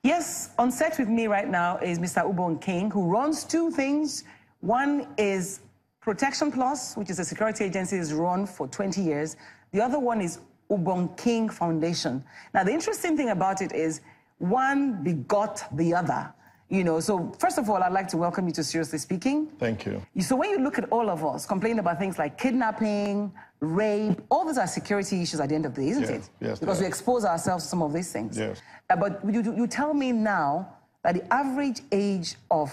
Yes, on set with me right now is Mr. Ubon King, who runs two things. One is Protection Plus, which is a security agency that's run for 20 years. The other one is Ubon King Foundation. Now, the interesting thing about it is one begot the other. You know, so first of all, I'd like to welcome you to Seriously Speaking. Thank you. So when you look at all of us complaining about things like kidnapping, rape, all those are security issues at the end of the day, isn't it? Yes. Because we expose ourselves to some of these things. Yes. But you tell me now that the average age of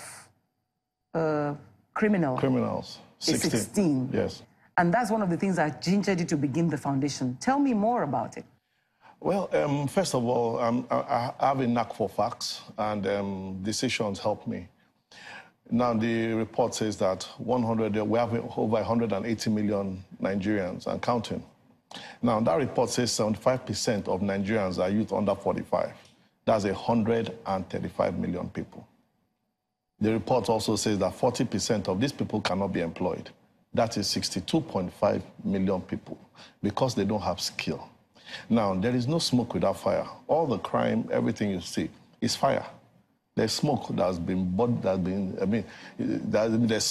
criminals is 16. Yes. And that's one of the things that gingered you to begin the foundation. Tell me more about it. Well, first of all, I have a knack for facts, and decisions help me. Now, the report says that we have over 180 million Nigerians and counting. Now, that report says 75% of Nigerians are youth under 45. That's 135 million people. The report also says that 40% of these people cannot be employed. That is 62.5 million people because they don't have skill. Now, there is no smoke without fire. All the crime, everything you see, is fire. There's smoke there's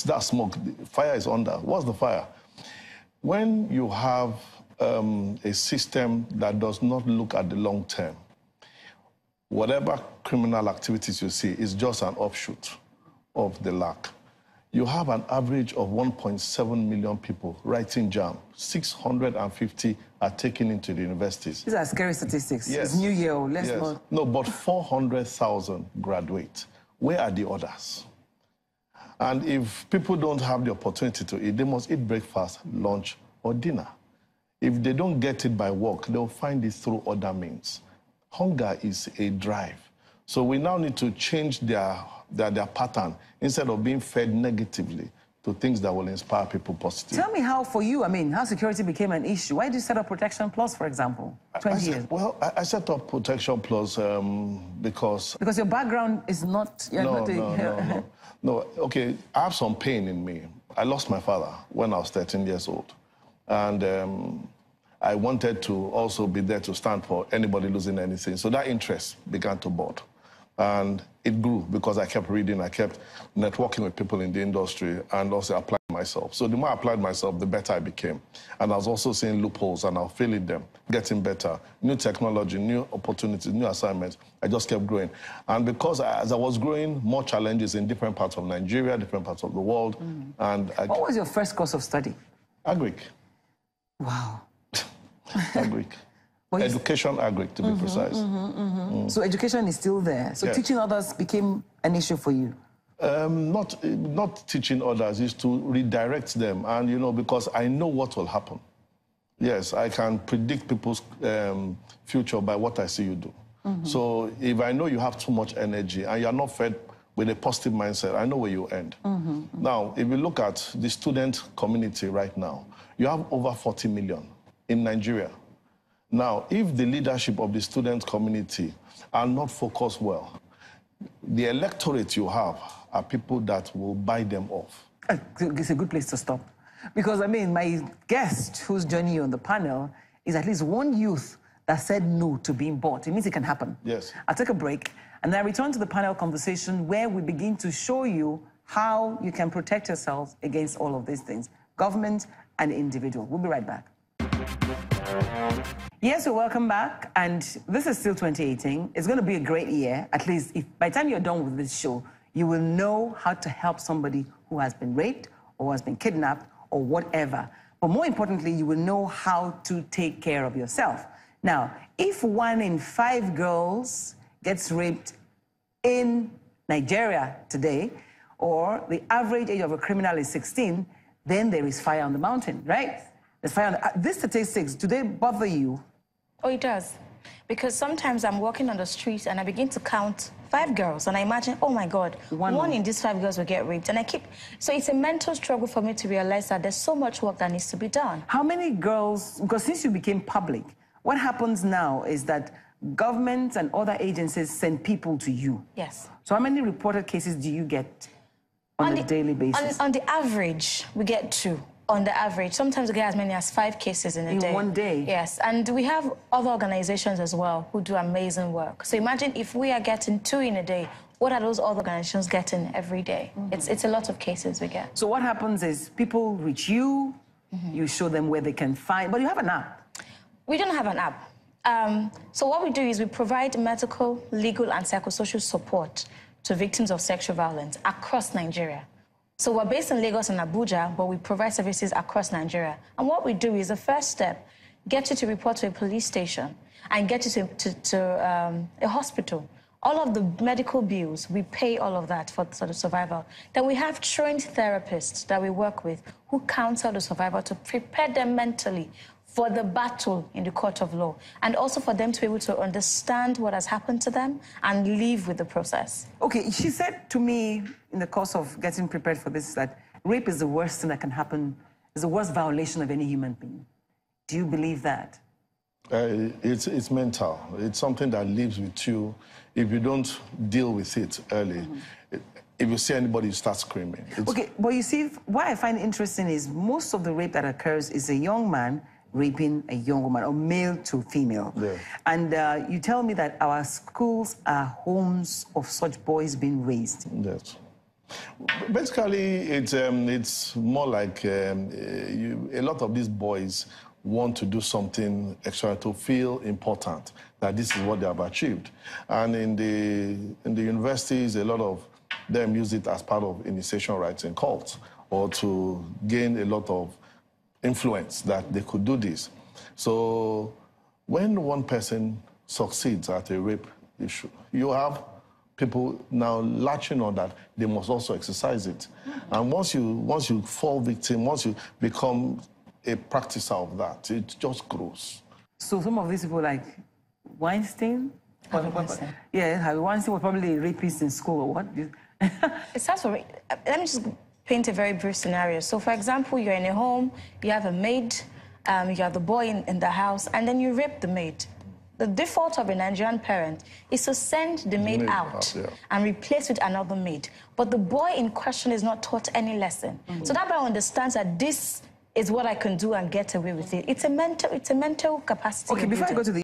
that smoke. Fire is under. What's the fire? When you have a system that does not look at the long term, whatever criminal activities you see is just an offshoot of the lack. You have an average of 1.7 million people writing JAMB. 650 are taken into the universities. These are scary statistics. Yes. It's New Year. Let's not... No, but 400,000 graduate. Where are the others? And if people don't have the opportunity to eat, they must eat breakfast, lunch, or dinner. If they don't get it by work, they'll find it through other means. Hunger is a drive. So we now need to change their pattern instead of being fed negatively to things that will inspire people positively. Tell me how, for you, how security became an issue. Why did you set up Protection Plus, for example, 20 years? Well, I set up Protection Plus because... Because your background is not... No, okay, I have some pain in me. I lost my father when I was 13 years old. And I wanted to also be there to stand for anybody losing anything. So that interest began to build. And it grew because I kept reading, I kept networking with people in the industry and also applying myself. So the more I applied myself, the better I became. And I was also seeing loopholes and I was filling them, getting better. New technology, new opportunities, new assignments. I just kept growing. And because as I was growing, more challenges in different parts of Nigeria, different parts of the world. And what was your first course of study? Agric. Wow. Agric. Education agric, to be precise. So education is still there. So teaching others became an issue for you? Not teaching others, is to redirect them. And, because I know what will happen. Yes, I can predict people's future by what I see you do. So if I know you have too much energy and you're not fed with a positive mindset, I know where you end. Now, if you look at the student community right now, you have over 40 million in Nigeria. Now, if the leadership of the student community are not focused well, the electorate you have are people that will buy them off. It's a good place to stop. Because, my guest who's joining you on the panel is at least one youth that said no to being bought. It means it can happen. Yes. I'll take a break, and then I return to the panel conversation where we begin to show you how you can protect yourself against all of these things, government and individual. We'll be right back. Yes, so welcome back, and this is still 2018. It's going to be a great year. At least, if by the time you're done with this show, you will know how to help somebody who has been raped or has been kidnapped or whatever. But more importantly, you will know how to take care of yourself. Now, if 1 in 5 girls gets raped in Nigeria today, or the average age of a criminal is 16, then there is fire on the mountain, right? There's fire on the... These statistics, do they bother you? Oh, it does. Because sometimes I'm walking on the street and I begin to count 5 girls and I imagine, oh my God, one in these 5 girls will get raped. And so it's a mental struggle for me to realize that there's so much work that needs to be done. How many girls, because since you became public, what happens now is that governments and other agencies send people to you. Yes. So how many reported cases do you get on a daily basis? On the average, we get 2. On the average. Sometimes we get as many as 5 cases in a day. In one day? Yes, and we have other organizations as well who do amazing work. So imagine if we are getting 2 in a day, what are those other organizations getting every day? It's a lot of cases we get. So what happens is people reach you, you show them where they can find, but you have an app. We don't have an app. So what we do is we provide medical, legal, and psychosocial support to victims of sexual violence across Nigeria. So we're based in Lagos and Abuja, but we provide services across Nigeria. And what we do is the first step, get you to report to a police station and get you to a hospital. All of the medical bills, we pay all of that for the survivor. Then we have trained therapists that we work with who counsel the survivor to prepare them mentally for the battle in the court of law, and also for them to be able to understand what has happened to them and live with the process. Okay, she said to me in the course of getting prepared for this that rape is the worst thing that can happen, is the worst violation of any human being. Do you believe that? It's mental. It's something that lives with you. If you don't deal with it early, if you see anybody, you start screaming. Okay, but you see, what I find interesting is most of the rape that occurs is a young man raping a young woman, or male to female. Yeah. And you tell me that our schools are homes of such boys being raised. Yes. Basically, it's more like a lot of these boys want to do something extra to feel important, that this is what they have achieved. And in the universities, a lot of them use it as part of initiation rites in cults, or to gain a lot of influence that they could do this. So when one person succeeds at a rape issue, you have people now latching on that they must also exercise it. And once you fall victim, once you become a practicer of that, it just grows. So some of these people like Weinstein? Yeah, Harvey Weinstein was probably a rapist in school or what? It starts for, let me just paint a very brief scenario. So, for example, you're in a home, you have a maid, you have the boy in the house, and then you rape the maid. The default of a Nigerian parent is to send the maid out and replace with another maid. But the boy in question is not taught any lesson. So that boy understands that this is what I can do and get away with it. It's a mental capacity. Okay, before I go to the